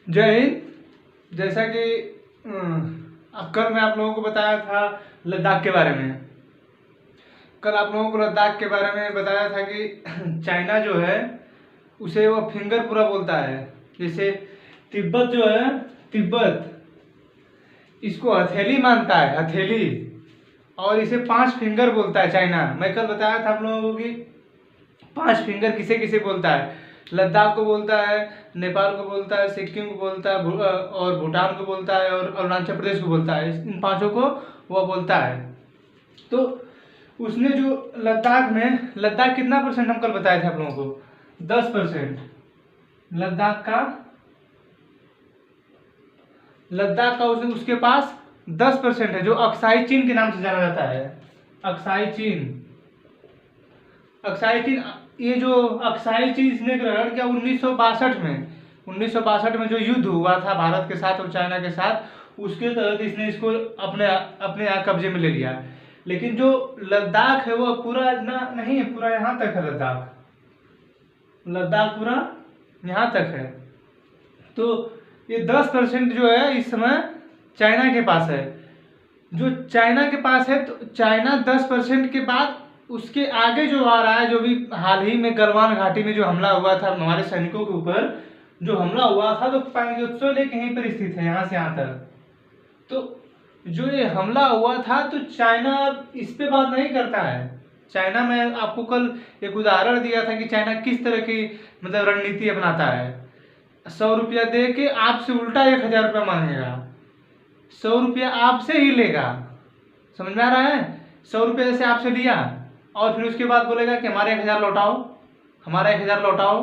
जय हिंद। जैसा कि अब कल मैं आप लोगों को बताया था लद्दाख के बारे में। कल आप लोगों को लद्दाख के बारे में बताया था कि चाइना जो है उसे वो फिंगर पूरा बोलता है। जैसे तिब्बत जो है, तिब्बत इसको हथेली मानता है, हथेली, और इसे 5 फिंगर बोलता है चाइना। मैं कल बताया था आप लोगों को कि 5 फिंगर किसे किसे बोलता है। लद्दाख को बोलता है, नेपाल को बोलता है, सिक्किम को बोलता है, और भूटान को बोलता है, और अरुणाचल प्रदेश को बोलता है। इन 5 को वह बोलता है। तो उसने जो लद्दाख कितना परसेंट हम कल बताए थे आप लोगों को? 10%। लद्दाख का उसके पास 10% है, जो अक्साई चीन के नाम से जाना जाता है। अक्साई चीन ये जो अक्साई चीन इसने ग्रहण किया 1962 में। 1962 में जो युद्ध हुआ था भारत के साथ और चाइना के साथ, उसके तहत इसने इसको अपने यहाँ कब्जे में ले लिया। लेकिन जो लद्दाख है वो पूरा इतना नहीं है, पूरा यहाँ तक है। लद्दाख पूरा यहाँ तक है। तो ये 10% जो है इस समय चाइना के पास है। जो चाइना के पास है, तो चाइना 10% के बाद उसके आगे जो आ रहा है, जो भी हाल ही में गलवान घाटी में जो हमला हुआ था हमारे सैनिकों के ऊपर, जो हमला हुआ था, तो पैंगोत्सो लेक यहीं पर स्थित है, यहाँ से यहाँ तक। तो जो ये हमला हुआ था, तो चाइना इस पे बात नहीं करता है। चाइना में आपको कल एक उदाहरण दिया था कि चाइना किस तरह की मतलब रणनीति अपनाता है। 100 रुपया दे के आपसे उल्टा 1000 रुपया मांगेगा। 100 रुपया आपसे ही लेगा, समझ में आ रहा है? 100 रुपया जैसे आपसे लिया और फिर उसके बाद बोलेगा कि हमारे 1000 लौटाओ, हमारा 1000 लौटाओ।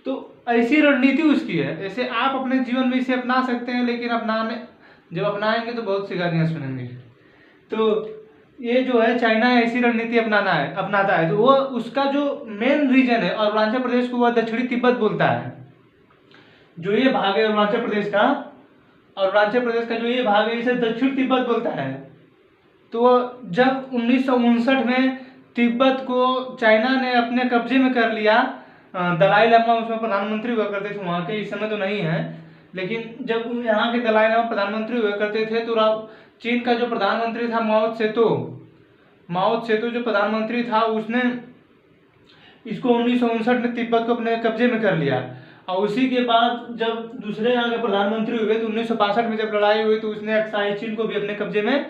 तो ऐसी रणनीति उसकी है। ऐसे आप अपने जीवन में इसे अपना सकते हैं, लेकिन जब अपनाएंगे तो बहुत सी गालियाँ सुनेंगे। तो ये जो है चाइना ऐसी रणनीति अपनाता है। तो वो उसका जो मेन रीजन है, अरुणाचल प्रदेश को वह दक्षिणी तिब्बत बोलता है। जो ये भाग है अरुणाचल प्रदेश का जो ये भाग है, इसे दक्षिण तिब्बत बोलता है। तो जब 1959 में तिब्बत को चाइना ने अपने कब्जे में कर लिया, दलाई लामा उसमें प्रधानमंत्री हुआ करते थे वहाँ के, इस समय तो नहीं है, लेकिन जब यहाँ के दलाई लामा प्रधानमंत्री हुआ करते थे, तो चीन का जो प्रधानमंत्री था माओ त्से जो प्रधानमंत्री था, उसने इसको 1959 में तिब्बत को अपने कब्जे में कर लिया। और उसी के बाद जब दूसरे यहाँ के प्रधानमंत्री हुए, तो 1962 में जब लड़ाई हुई, तो उसने अक्साई चीन को भी अपने कब्जे में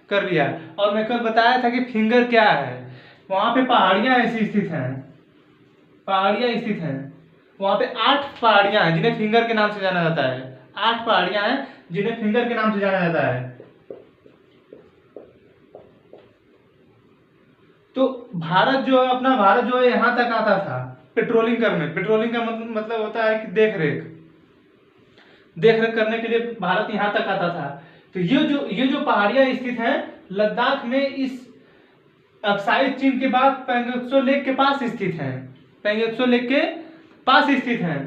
कर लिया। और मैं कल बताया था कि फिंगर क्या है। वहाँ पे पहाड़ियाँ ऐसी स्थित हैं, वहाँ पे 8 पहाड़ियाँ हैं जिन्हें फिंगर के नाम से जाना जाता है। 8 पहाड़ियाँ हैं जिन्हें फिंगर के नाम से जाना जाता है। तो भारत जो है यहाँ तक आता था पेट्रोलिंग करने। पेट्रोलिंग का मतलब होता है कि देख रेख करने के लिए भारत यहाँ तक आता था। तो ये जो पहाड़ियाँ स्थित हैं लद्दाख में, इस अक्साई चीन के बाद पैंगोत्सो लेक के पास स्थित हैं।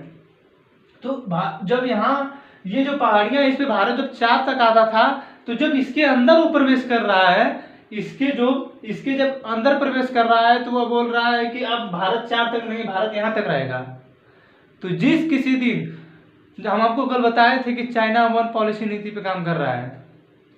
तो जब यहाँ ये जो पहाड़ियाँ, इस पे भारत जब 4 तक आता था, तो जब इसके अंदर वो प्रवेश कर रहा है, इसके जब अंदर प्रवेश कर रहा है, तो वह बोल रहा है कि अब भारत 4 तक नहीं, भारत यहाँ तक रहेगा। तो जिस किसी दिन हम आपको कल बताए थे कि चाइना 1 पॉलिसी नीति पे काम कर रहा है।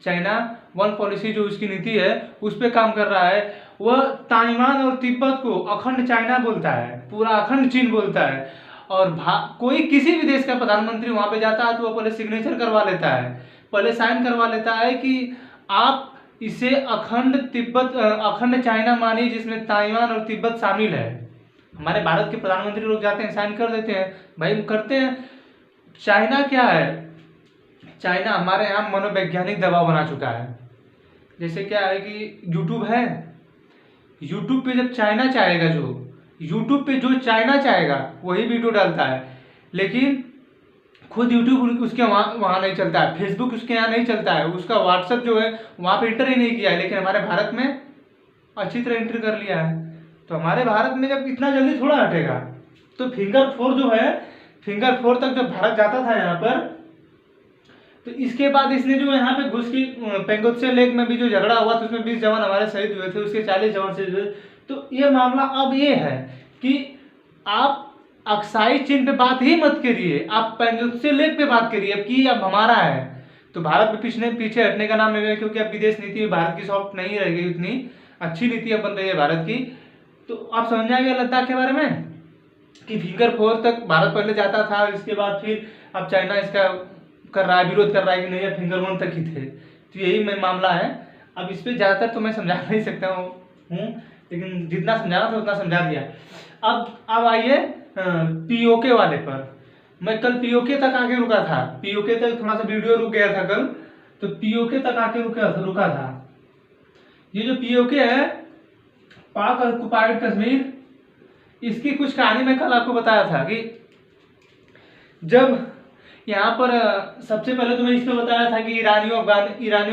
चाइना 1 पॉलिसी जो उसकी नीति है उस पे काम कर रहा है। वह ताइवान और तिब्बत को अखंड चाइना बोलता है, पूरा अखंड चीन बोलता है। और कोई किसी भी देश का प्रधानमंत्री वहाँ पे जाता है तो वह पहले सिग्नेचर करवा लेता है, पहले साइन करवा लेता है कि आप इसे अखंड चाइना मानिए, जिसमें ताइवान और तिब्बत शामिल है। हमारे भारत के प्रधानमंत्री लोग जाते हैं, साइन कर देते हैं, भाई करते हैं। चाइना क्या है? चाइना हमारे यहाँ मनोवैज्ञानिक दबाव बना चुका है। जैसे क्या है कि यूट्यूब है, यूट्यूब पे जब चाइना चाहेगा, यूट्यूब पे जो चाइना चाहेगा वही वीडियो डालता है, लेकिन खुद यूट्यूब उसके वहाँ नहीं चलता है, फेसबुक उसके यहाँ नहीं चलता है, उसका व्हाट्सएप जो है वहाँ पे इंटर ही नहीं किया है। लेकिन हमारे भारत में अच्छी तरह इंटर कर लिया है। तो हमारे भारत में जब इतना जल्दी थोड़ा हटेगा, तो फिंगर 4 तक जब भारत जाता था यहाँ पर, तो इसके बाद इसने जो यहाँ पे घुस की पैंगोत्से लेक में भी जो झगड़ा हुआ था, उसमें 20 जवान हमारे शहीद हुए थे, उसके 40 जवान शहीद हुए। तो ये मामला अब ये है कि आप अक्साई चीन पे बात ही मत करिए, आप पेनिनसुला लेक पे बात करिए। अब कि अब हमारा है तो भारत में पीछे हटने का नाम नहीं है, क्योंकि अब विदेश नीति में भारत की सॉफ्ट नहीं रह गई, उतनी अच्छी नीति अब बन रही है भारत की। तो आप समझ जाएंगे लद्दाख के बारे में कि फिंगर 4 तक भारत पहले जाता था, और इसके बाद फिर अब चाइना इसका कर रहा है, विरोध कर रहा है कि नहीं, अब फिंगर 1 तक ही थे। तो यही मामला है। अब इस पर ज़्यादातर तो मैं समझा नहीं सकता हूँ, लेकिन जितना समझाना था उतना समझा दिया। अब आइए पीओके वाले पर। मैं कल पीओके तक आके रुका था, पीओके तक थोड़ा सा वीडियो रुक गया था कल, तो पीओके तक आके रुका था। ये जो पीओके है, पाक ऑक्युपाइड कश्मीर, इसकी कुछ कहानी मैं कल आपको बताया था कि जब यहाँ पर सबसे पहले तो मैं इस पर बताया था कि ईरानियों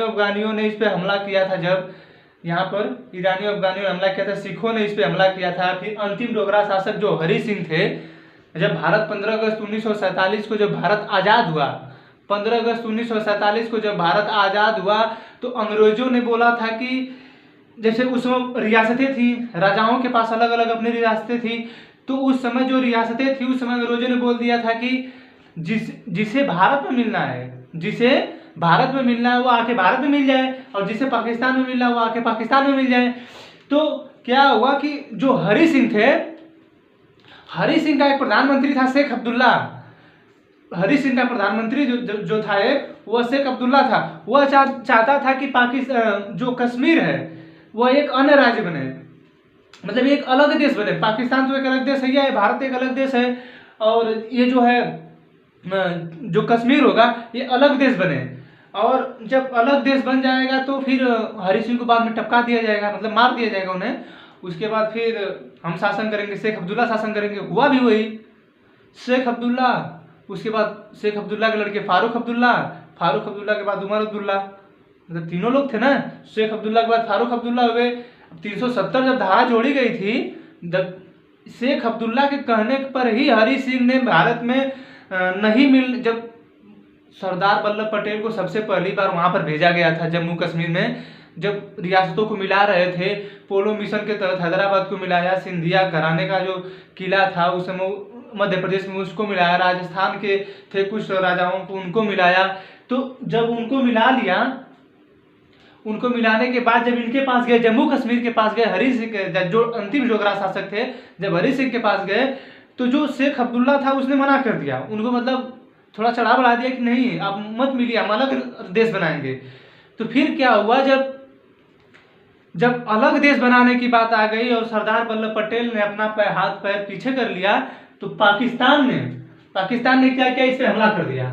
अफगानियों ने इस पर हमला किया था। जब यहाँ पर ईरानियों अफगानियों ने हमला किया था, सिखों ने इस पर हमला किया था। फिर अंतिम डोगरा शासक जो हरि सिंह थे, जब भारत 15 अगस्त 1947 को जब भारत आज़ाद हुआ, 15 अगस्त 1947 को जब भारत आज़ाद हुआ, तो अंग्रेजों ने बोला था कि जैसे उस समय रियासतें थी, राजाओं के पास अलग अलग अपनी रियासतें थी, तो उस समय जो रियासतें थी, उस समय अंग्रेजों ने बोल दिया था कि जिसे भारत में मिलना है, जिसे भारत में मिलना है वो आके भारत में मिल जाए, और जिसे पाकिस्तान में मिलना है वो आके पाकिस्तान में मिल जाए। तो क्या हुआ कि जो हरि सिंह थे, हरि सिंह का एक प्रधानमंत्री था शेख अब्दुल्ला, हरि सिंह का प्रधानमंत्री जो था एक, वह शेख अब्दुल्ला था। वह चाहता था कि पाकिस्तान जो कश्मीर है वह एक अन्य राज्य बने, मतलब एक अलग देश बने। पाकिस्तान तो एक अलग देश है, भारत एक अलग देश है, और ये जो है जो कश्मीर होगा ये अलग देश बने। और जब अलग देश बन जाएगा तो फिर हरि सिंह को बाद में टपका दिया जाएगा, मतलब मार दिया जाएगा उन्हें। उसके बाद फिर हम शासन करेंगे, शेख अब्दुल्ला शासन करेंगे। हुआ भी वही, शेख अब्दुल्ला, उसके बाद शेख अब्दुल्ला के लड़के फारूक अब्दुल्ला, फारूक अब्दुल्ला के बाद उमर अब्दुल्ला, मतलब तीनों लोग थे ना। शेख अब्दुल्ला के बाद फारूक अब्दुल्ला हुए। 370 जब धारा जोड़ी गई थी, जब शेख अब्दुल्ला के कहने पर ही हरि सिंह ने भारत में जब सरदार वल्लभ पटेल को सबसे पहली बार वहां पर भेजा गया था जम्मू कश्मीर में, जब रियासतों को मिला रहे थे, पोलो मिशन के तहत हैदराबाद को मिलाया, सिंधिया घराने का जो किला था उस समय मध्य प्रदेश में उसको मिलाया, राजस्थान के थे कुछ राजाओं को उनको मिलाया। तो जब उनको मिला लिया, उनको मिलाने के बाद जब इनके पास गए, जम्मू कश्मीर के पास गए, हरि सिंह जो अंतिम डोगरा शासक थे, जब हरि सिंह के पास गए तो जो शेख अब्दुल्ला था उसने मना कर दिया उनको, मतलब थोड़ा चढ़ा बढ़ा दिया कि नहीं आप मत मिलिए, हम अलग देश बनाएंगे। तो फिर क्या हुआ, जब अलग देश बनाने की बात आ गई और सरदार वल्लभ पटेल ने अपना हाथ पैर पीछे कर लिया, तो पाकिस्तान ने क्या किया, इस पर हमला कर दिया।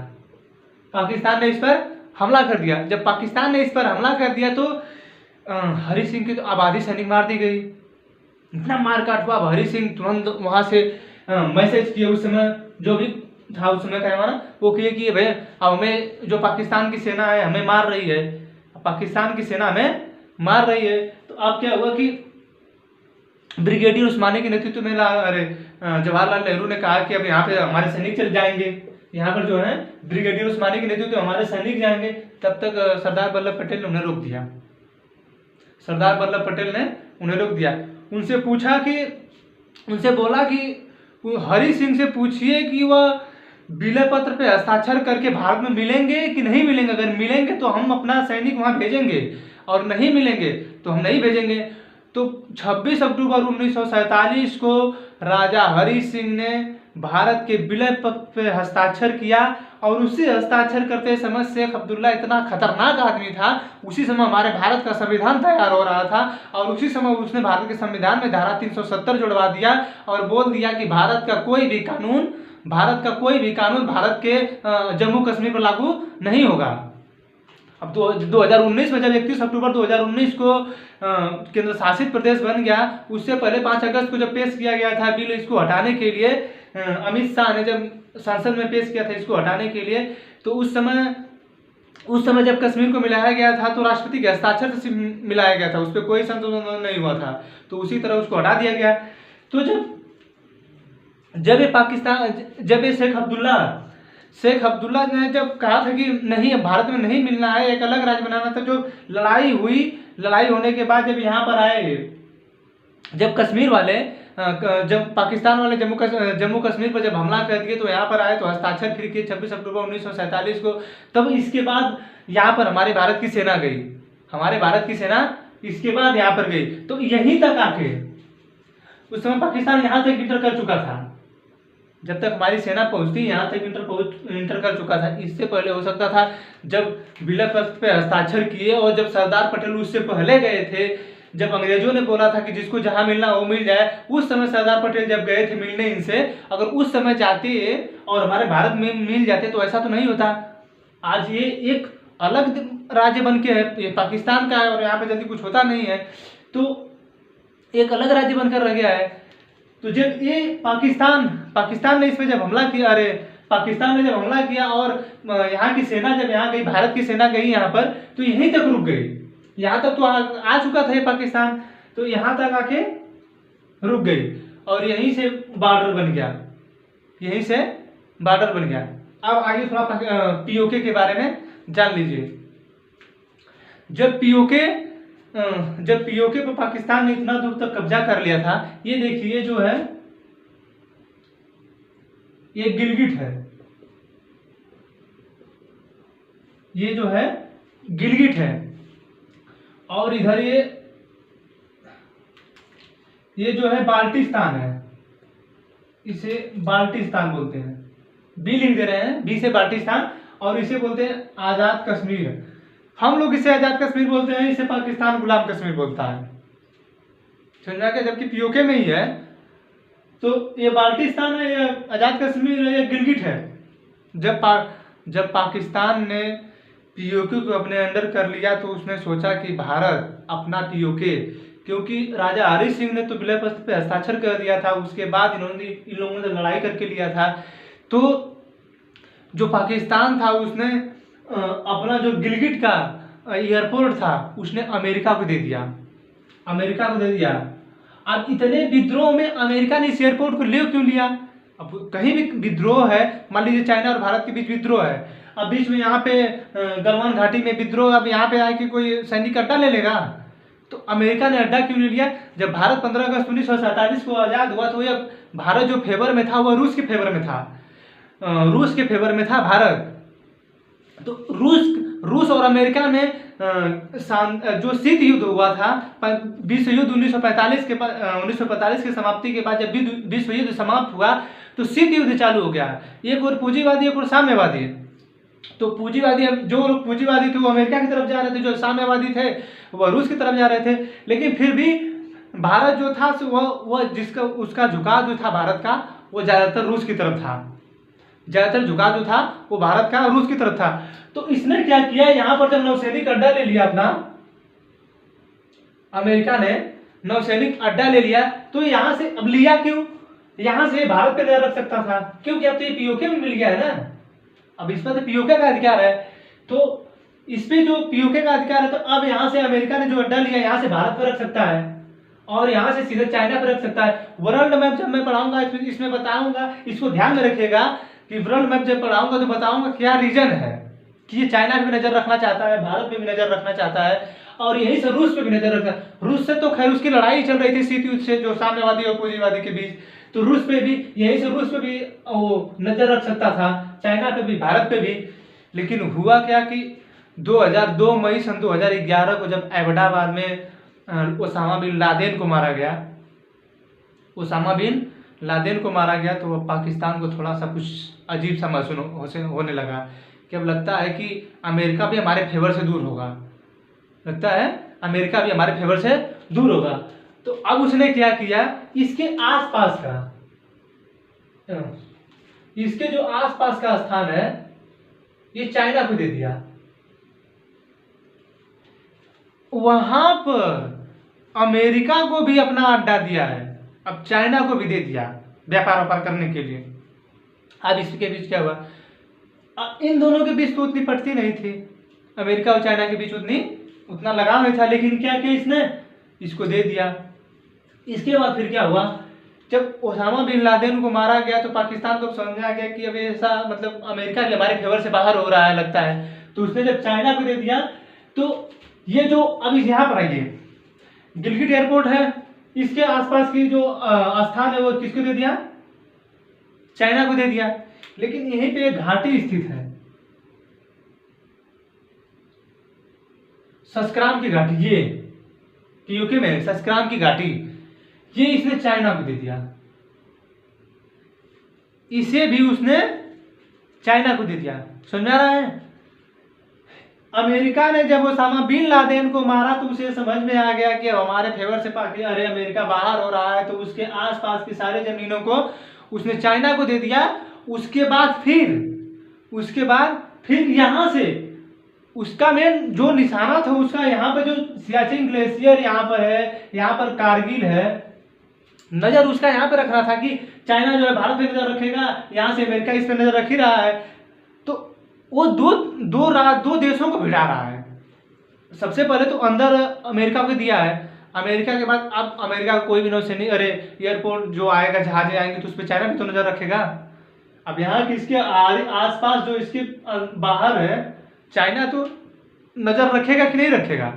पाकिस्तान ने इस पर हमला कर दिया। जब पाकिस्तान ने इस पर हमला कर दिया तो हरि सिंह की तो आबादी सैनिक मार दी गई, इतना मारकाट हुआ। हरि सिंह तुरंत वहां से मैसेज किए, उस समय जो भी था उस समय का हमारा, वो किए कि भाई अब हमें जो पाकिस्तान की सेना है हमें मार रही है, पाकिस्तान की सेना हमें मार रही है। तो अब क्या हुआ कि ब्रिगेडियर उस्मानी के नेतृत्व में जवाहरलाल नेहरू ने कहा कि अब यहाँ पे हमारे सैनिक चल जाएंगे, यहाँ पर जो है ब्रिगेडियर उस्मानी के नेतृत्व में हमारे सैनिक जाएंगे। तब तक सरदार वल्लभ पटेल ने उन्हें रोक दिया, सरदार वल्लभ पटेल ने उन्हें रोक दिया। उनसे बोला कि हरि सिंह से पूछिए कि वह विलय पत्र पे हस्ताक्षर करके भारत में मिलेंगे कि नहीं मिलेंगे। अगर मिलेंगे तो हम अपना सैनिक वहां भेजेंगे, और नहीं मिलेंगे तो हम नहीं भेजेंगे। तो 26 अक्टूबर 1947 को राजा हरि सिंह ने भारत के विलय पत्र पे हस्ताक्षर किया, और उसी हस्ताक्षर करते समय शेख अब्दुल्ला इतना खतरनाक आदमी था, उसी समय हमारे भारत का संविधान तैयार हो रहा था, और उसी समय उसने भारत के संविधान में धारा 370 जुड़वा दिया और बोल दिया कि भारत का कोई भी कानून भारत के जम्मू कश्मीर पर लागू नहीं होगा। अब 2019 में जब 31 अक्टूबर 2019 को केंद्र शासित प्रदेश बन गया, उससे पहले 5 अगस्त को जब पेश किया गया था बिल इसको हटाने के लिए, अमित शाह ने जब संसद में पेश किया था इसको हटाने के लिए, तो उस समय जब कश्मीर को मिलाया गया था तो राष्ट्रपति के हस्ताक्षर से मिलाया गया था, उस पर कोई संशोधन नहीं हुआ था, तो उसी तरह उसको हटा दिया गया। तो जब ये शेख अब्दुल्ला ने जब कहा था कि नहीं भारत में नहीं मिलना है, एक अलग राज्य बनाना था, जो लड़ाई होने के बाद जब यहाँ पर आए, जब कश्मीर वाले जब पाकिस्तान वाले जम्मू कश्मीर पर जब हमला कर दिए तो यहाँ पर आए तो हस्ताक्षर फिर किए 26 अक्टूबर 1947 को। तब इसके बाद यहाँ पर हमारे भारत की सेना गई, हमारे भारत की सेना इसके बाद यहाँ पर गई। तो यहीं तक आके उस समय पाकिस्तान यहाँ तक इंटर कर चुका था, जब तक हमारी सेना पहुंचती यहाँ तक इंटर कर चुका था। इससे पहले हो सकता था जब विलय पत्र पे हस्ताक्षर किए और जब सरदार पटेल उससे पहले गए थे, जब अंग्रेजों ने बोला था कि जिसको जहां मिलना वो मिल जाए, उस समय सरदार पटेल जब गए थे मिलने इनसे, अगर उस समय जाते और हमारे भारत में मिल जाते तो ऐसा तो नहीं होता। आज ये एक अलग राज्य बन के है, ये पाकिस्तान का है और यहाँ पे जल्दी कुछ होता नहीं है, तो एक अलग राज्य बनकर रह गया है। तो जब ये पाकिस्तान ने इस पर जब हमला किया, अरे पाकिस्तान ने जब हमला किया और यहाँ की सेना जब यहाँ गई, भारत की सेना गई यहाँ पर, तो यहीं तक रुक गई। यहाँ तक तो आ चुका था ये पाकिस्तान, तो यहाँ तक आके रुक गई और यहीं से बॉर्डर बन गया, यहीं से बॉर्डर बन गया। अब आगे थोड़ा पीओके के बारे में जान लीजिए। जब पीओके पर पाकिस्तान ने इतना दूर तक कब्जा कर लिया था, ये देखिए जो है ये गिलगिट है, ये जो है गिलगिट है, और इधर ये जो है बाल्टिस्तान है, इसे बाल्टिस्तान बोलते हैं। बी लिख दे रहे हैं, बी से बाल्टिस्तान, और इसे बोलते हैं आजाद कश्मीर। हम लोग इसे आजाद कश्मीर बोलते हैं, इसे पाकिस्तान गुलाम कश्मीर बोलता है, समझा क्या। जबकि पीओके में ही है, तो ये बाल्टिस्तान है, ये आजाद कश्मीर है, ये गिलगिट है। जब पाकिस्तान ने पीओके को अपने अंडर कर लिया तो उसने सोचा कि भारत अपना पीओके, क्योंकि राजा हरि सिंह ने तो विलय पत्र पे हस्ताक्षर कर दिया था, उसके बाद इन लोगों ने लड़ाई करके लिया था, तो जो पाकिस्तान था उसने अपना जो गिलगिट का एयरपोर्ट था उसने अमेरिका को दे दिया, अमेरिका को दे दिया। अब इतने विद्रोह में अमेरिका ने इस एयरपोर्ट को ले क्यों लिया? अब कहीं भी विद्रोह है, मान लीजिए चाइना और भारत के बीच विद्रोह है, अब बीच में यहाँ पे गलवान घाटी में विद्रोह, अब यहाँ पे आके कोई सैनिक अड्डा ले लेगा? तो अमेरिका ने अड्डा क्यों नहीं लिया? जब भारत 15 अगस्त 1947 को आज़ाद हुआ तो यह भारत जो फेवर में था वह रूस के फेवर में था, रूस के फेवर में था भारत। तो रूस और अमेरिका में जो शीत युद्ध हुआ था, विश्व युद्ध 1945 के समाप्ति के बाद जब विश्व युद्ध समाप्त हुआ तो शीत युद्ध चालू हो गया, एक और पूंजीवादी एक और साम्यवादी। तो पूंजीवादी, जो लोग पूंजीवादी थे वो अमेरिका की तरफ जा रहे थे, जो साम्यवादी थे वह रूस की तरफ जा रहे थे। लेकिन फिर भी भारत जो था वह जिसका उसका झुकाव जो था भारत का वो ज़्यादातर रूस की तरफ था, ज़्यादातर झुकाव जो था वो भारत का रूस की तरफ था। तो इसने क्या किया, यहाँ पर जब नौसैनिक अड्डा ले लिया अपना, अमेरिका ने नौसैनिक अड्डा ले लिया, तो यहाँ से अब लिया क्यों? यहाँ से भारत पे नजर रख सकता था, क्योंकि अब तो ये पीओके में मिल गया है ना, अब इस पर तो पीओके का अधिकार है, तो इस पे जो पीओके का अधिकार है, तो अब यहाँ से अमेरिका ने जो अड्डा लिया यहाँ से भारत पर रख सकता है और यहाँ से सीधे चाइना पर रख सकता है। वर्ल्ड मैप जब मैं पढ़ाऊंगा इसमें बताऊंगा, इसको ध्यान में रखिएगा कि वर्ल्ड मैप जब पढ़ाऊंगा तो बताऊंगा क्या रीजन है कि ये चाइना पे भी नजर रखना चाहता है, भारत पे भी नजर रखना चाहता है और यहीं से रूस पे भी नजर रखना है। रूस से तो खैर उसकी लड़ाई चल रही थी शीत युद्ध से, जो साम्यवादी और पूंजीवादी के बीच, तो रूस पे भी, यहीं से रूस पे भी वो नजर रख सकता था, चाइना पे भी, भारत पे भी। लेकिन हुआ क्या कि 2002 मई सन 2011 को जब एबटाबाद में ओसामा बिन लादेन को मारा गया, ओसामा बिन लादेन को मारा गया, तो पाकिस्तान को थोड़ा सा कुछ अजीब सा महसूस होने लगा कि अब लगता है कि अमेरिका भी हमारे फेवर से दूर होगा, लगता है अमेरिका भी हमारे फेवर से दूर होगा। तो अब उसने क्या किया, इसके आसपास का, इसके जो आसपास का स्थान है ये चाइना को दे दिया, वहां पर अमेरिका को भी अपना अड्डा दिया है, अब चाइना को भी दे दिया व्यापार करने के लिए। अब इसके बीच क्या हुआ, इन दोनों के बीच तो उतनी पटती नहीं थी, अमेरिका और चाइना के बीच उतना लगाव नहीं था, लेकिन क्या किया इसने, इसको दे दिया। इसके बाद फिर क्या हुआ, जब ओसामा बिन लादेन को मारा गया तो पाकिस्तान को समझा गया कि अब ऐसा मतलब अमेरिका के हमारे फेवर से बाहर हो रहा है लगता है, तो उसने जब चाइना को दे दिया तो ये जो अभी यहाँ पर आइए गिलगिट एयरपोर्ट है, इसके आसपास की जो स्थान है वो किसको दे दिया, चाइना को दे दिया। लेकिन यहीं पे एक घाटी स्थित है, सस्क्राम की घाटी, ये यूके में सस्क्राम की घाटी, ये इसने चाइना को दे दिया, इसे भी उसने चाइना को दे दिया। समझ में आ रहा है? अमेरिका ने जब ओसामा बिन लादेन को मारा तो उसे समझ में आ गया कि हमारे फेवर से अरे अमेरिका बाहर हो रहा है, तो उसके आसपास की सारी जमीनों को उसने चाइना को दे दिया। उसके बाद फिर यहाँ से उसका मेन जो निशाना था उसका, यहाँ पर जो सियाचिन ग्लेशियर यहाँ पर है, यहाँ पर कारगिल है, नजर उसका यहाँ पे रख रहा था कि चाइना जो है भारत पे नजर रखेगा, यहाँ से अमेरिका इस पे नजर रख ही रहा है। तो वो दो देशों को भिड़ा रहा है। सबसे पहले तो अंदर अमेरिका को दिया है, अमेरिका के बाद अब अमेरिका का कोई भी नौसैनिक अरे एयरपोर्ट जो आएगा, जहाज आएंगे तो उस पर चाइना भी तो नजर रखेगा। अब यहाँ के इसके आसपास जो इसके बाहर है, चाइना तो नजर रखेगा कि नहीं रखेगा।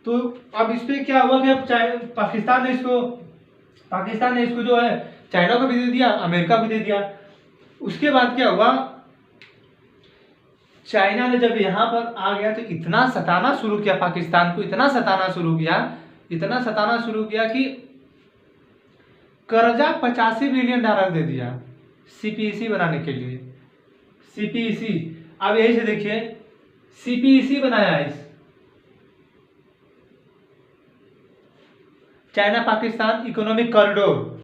तो अब इस पे क्या हुआ कि अब पाकिस्तान ने इसको जो है चाइना को भी दे दिया, अमेरिका को दे दिया। उसके बाद क्या हुआ, चाइना ने जब यहाँ पर आ गया तो इतना सताना शुरू किया पाकिस्तान को, इतना सताना शुरू किया कि कर्जा $85 बिलियन दे दिया सीपीईसी बनाने के लिए। सीपीईसी, अब यही से देखिए, सीपीईसी बनाया इस चाइना पाकिस्तान इकोनॉमिक कॉरिडोर।